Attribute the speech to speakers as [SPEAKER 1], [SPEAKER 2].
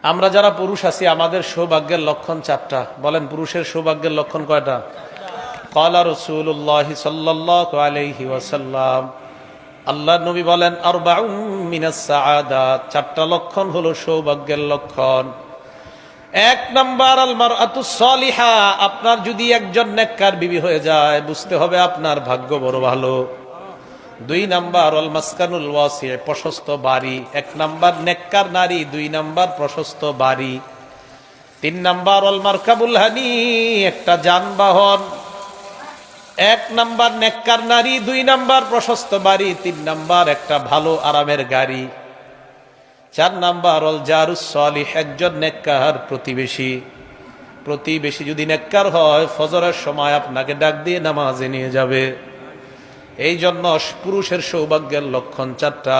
[SPEAKER 1] আমরা যারা পুরুষ আছি আমাদের সৌভাগ্যের লক্ষণ চারটা। বলেন পুরুষের সৌভাগ্যের লক্ষণ কয়টা? ক্বালা রাসূলুল্লাহ সাল্লাল্লাহু আলাইহি ওয়াসাল্লাম, আল্লাহর নবী বলেন আরবাউন মিনাস সাআদা, চারটা লক্ষণ হলো সৌভাগ্যের লক্ষণ। এক নাম্বার আল মারআতুস সালিহা, আপনার যদি একজন নেককার বিবি হয়ে যায় বুঝতে হবে আপনার ভাগ্য বড় ভালো। দুই নাম্বার আল মাসকানুল ওয়াসি, প্রশস্ত বাড়ি। এক নাম্বার নেককার নারী, দুই নাম্বার প্রশস্ত বাড়ি। তিন নাম্বার আল মারকাবুল হানি, একটা যানবাহন। এক নাম্বার নেককার নারী, দুই নাম্বার প্রশস্ত বাড়ি, তিন নাম্বার একটা ভালো আরামের গাড়ি। চার নাম্বার অল জারুস সালিহ, একজন নেককার প্রতিবেশী। প্রতিবেশী যদি নেককার হয় ফজরের সময় আপনাকে ডাক দিয়ে নামাজে নিয়ে যাবে। এই জন্য পুরুষের সৌভাগ্যের লক্ষণ চারটা।